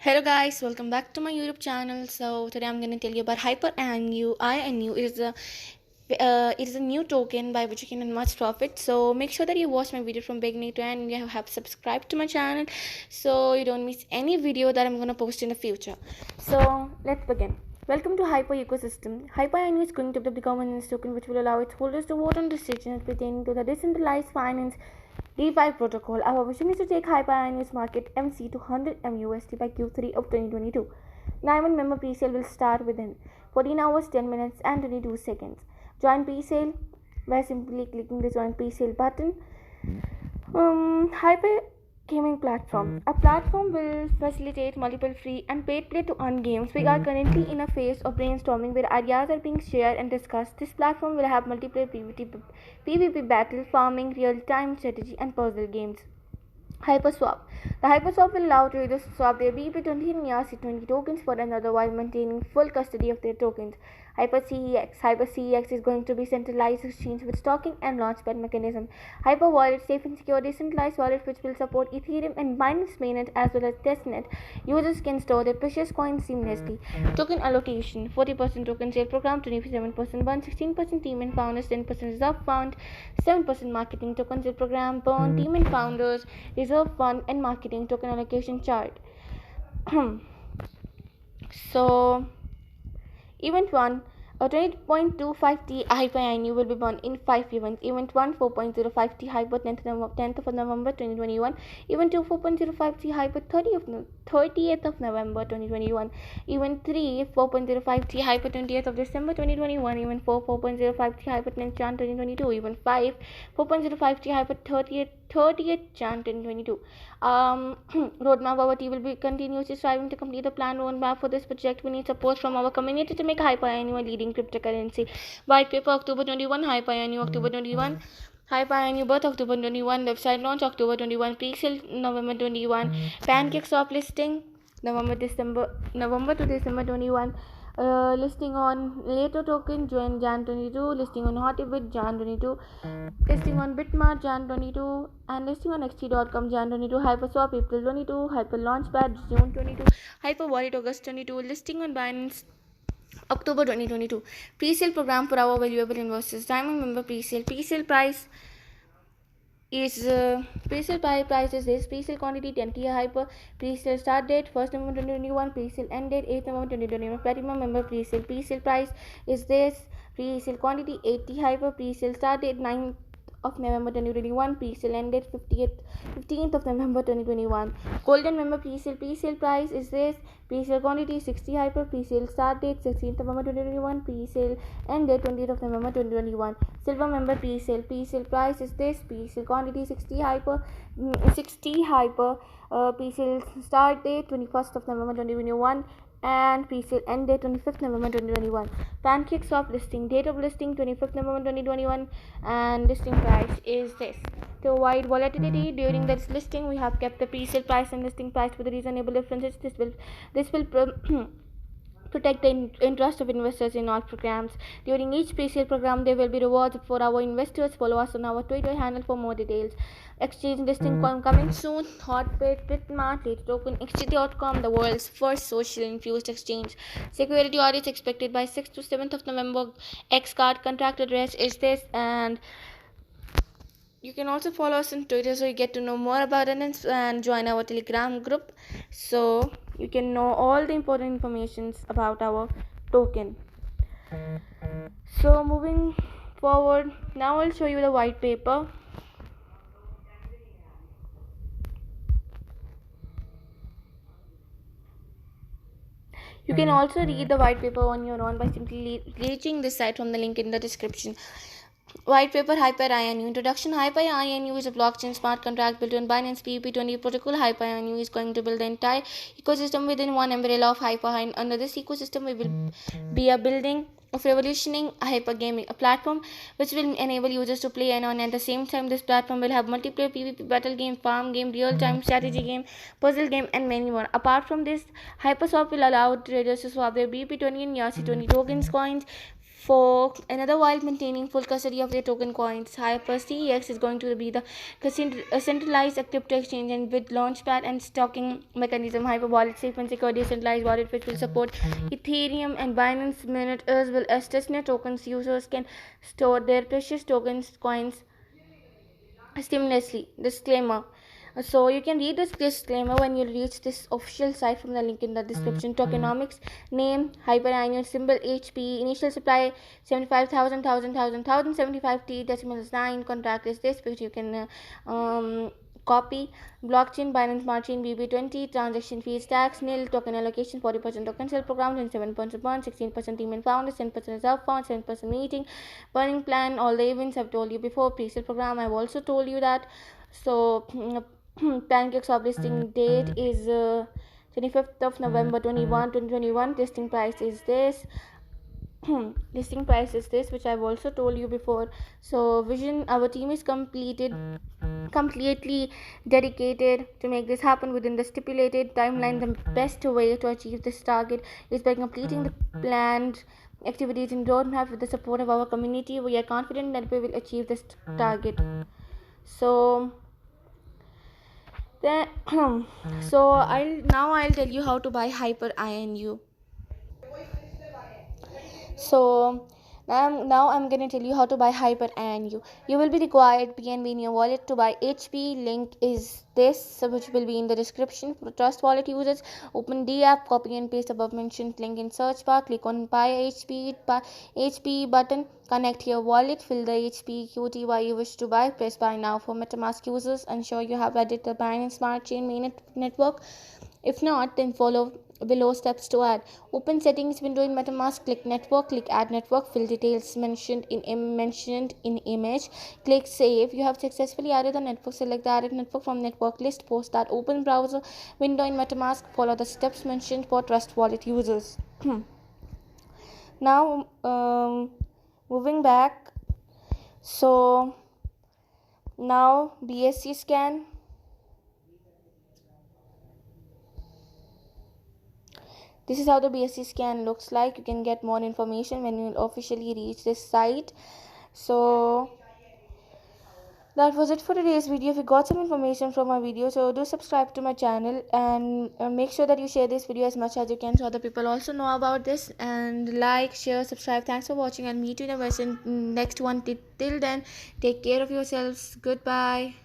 Hello guys, welcome back to my YouTube channel. So today I'm going to tell you about Hyper INU. INU is a new token by which you can earn much profit. So make sure that you watch my video from beginning to end and you have subscribed to my channel so you don't miss any video that I'm going to post in the future. So let's begin. Welcome to Hyper Ecosystem. Hyper INU is going to be the governance token which will allow its holders to vote on decisions pertaining to the decentralized finance DeFi protocol. Our vision is to take HyperINU's market MC to 100 MUSD by Q3 of 2022. Diamond member presale will start within 14 hours, 10 minutes, and 22 seconds. Join presale by simply clicking the join presale button. Hyper Gaming Platform. A platform will facilitate multiple free and paid play to earn games. We are currently in a phase of brainstorming where ideas are being shared and discussed. This platform will have multiplayer PvP battle, farming, real-time strategy, and puzzle games. HyperSwap. The HyperSwap will allow traders to swap their BEP20 and ERC20 tokens for another while maintaining full custody of their tokens. HyperCEX. HyperCEX is going to be centralized exchange with stocking and launchpad mechanism. HyperWallet, safe and secure decentralized wallet which will support Ethereum and Binance Mainnet as well as testnet. Users can store their precious coins seamlessly. Token allocation: 40% token sale program, 27% burn, 16% team and founders, 10% reserve fund, 7% marketing token sale program, burn, team and founders, reserve fund, and marketing token allocation chart. So Event 1, a 20.25 T Hyper INU will be born in 5 events. Event 1, 4.05 T Hyper 10th of November 2021. Event 2, 4.05 T Hyper 30th of November 2021. Event 3, 4.05 T Hyper 20th of December 2021. Event 4, 4.05 T Hyper 10th Jan 2022. Event 5, 4.05 T Hyper 30th Jan 2022. Roadmap: our team will be continuously striving to complete the planned roadmap for this project. We need support from our community to make HyperINU a leading cryptocurrency. White paper October 21, HyperINU October 21. HyperINU birth October 21, website launch October 21, pre-sale November 21, PancakeSwap listing November to December 21. Listing on Later token Jan 22, listing on Hotbit Jan 22, listing on Bitmart Jan 22, and listing on xt.com Jan 22, HyperSwap April 22, Hyper Launchpad June 22, Hyper Wallet August 22, listing on Binance October 2022. Pre-sale program for our valuable investors. Diamond member presale price is price is this: presale quantity 10 T Hyper, presale start date 1st November 2021, presale end date 8th November 2021. Platinum member presale price is this: presale quantity 80 Hyper, presale start date 9th of November 2021, presale end date 15th of November 2021. Golden member presale price is this: presale quantity 60 Hyper, presale start date 16th November 2021, presale end date 20th of November 2021. Silver member presale price is this: presale quantity 60 Hyper, presale start date 21st of November 2021, and presale end date 25th November 2021. PancakeSwap listing: date of listing 25th November 2021, and listing price is this. To avoid volatility during this listing, we have kept the presale price and listing price with reasonable differences. This will protect the interest of investors in all programs. During each pre-sale program, there will be rewards for our investors. Follow us on our Twitter handle for more details. Exchange listing coming soon. Hotbit, Bitmart, Later Token, xt.com, the world's first social infused exchange. Security audits expected by 6th to 7th of November. Xcard contract address is this, and you can also follow us on Twitter so you get to know more about it and join our Telegram group so you can know all the important information about our token. So moving forward, now I'll show you the white paper. You can also read the white paper on your own by simply reaching this site from the link in the description. White paper Hyper INU. Introduction: Hyper INU is a blockchain smart contract built on Binance BEP20 protocol. Hyper INU is going to build the entire ecosystem within one umbrella of Hyper. Under this ecosystem, we will be a building of revolutioning hyper gaming, a platform which will enable users to play and earn at the same time. This platform will have multiplayer PvP battle game, farm game, real-time strategy game, puzzle game, and many more. Apart from this, HyperSwap will allow traders to swap their BEP20 and ERC20 tokens, coins for another while maintaining full custody of their token coins. HyperCX is going to be the centralized crypto exchange, and with launchpad and stocking mechanism, Hyper Wallet safe and secure decentralized wallet which will support Ethereum and Binance Minute as well as testnet tokens. Users can store their precious tokens coins seamlessly. Disclaimer. So you can read this disclaimer when you reach this official site from the link in the description. Tokenomics: name hyperannual, symbol HP, initial supply 75,000, 75T, decimal is 9, contract is this, which you can copy. Blockchain: Binance Smart Chain BB20, transaction fees tax nil, token allocation 40% token sale program, 27% burn, 16% email founders, 10% reserve fund, 7% meeting, burning plan. All the events I've told you before. Pre-sale program I've also told you that. So Pancake swap listing date is 25th of November 2021. Listing price is this. Listing price is this, which I've also told you before. So vision: our team is completely dedicated to make this happen within the stipulated timeline. The best way to achieve this target is by completing the planned activities in roadmap with the support of our community. We are confident that we will achieve this target. So then so I'll tell you how to buy Hyper INU. So now I'm gonna tell you how to buy Hyper INU. You will be required PNB in your wallet to buy HP. Link is this, which will be in the description. For Trust Wallet users, open the app, copy and paste above mentioned link in search bar, click on buy HP button, connect your wallet, fill the HP QTY you wish to buy, press buy now. For MetaMask users, ensure you have added the Binance Smart Chain main network. If not, then follow below steps to add. Open settings window in MetaMask, click network, click add network, fill details mentioned in image, click save. You have successfully added the network. Select the added network from network list, post that open browser window in MetaMask. Follow the steps mentioned for Trust Wallet users. Now moving back, so now BSC scan. This is how the BSC scan looks like. You can get more information when you officially reach this site. So that was it for today's video. If you got some information from my video, so do subscribe to my channel and make sure that you share this video as much as you can so other people also know about this. And like, share, subscribe. Thanks for watching, and meet you in the next one. Till then, take care of yourselves. Goodbye.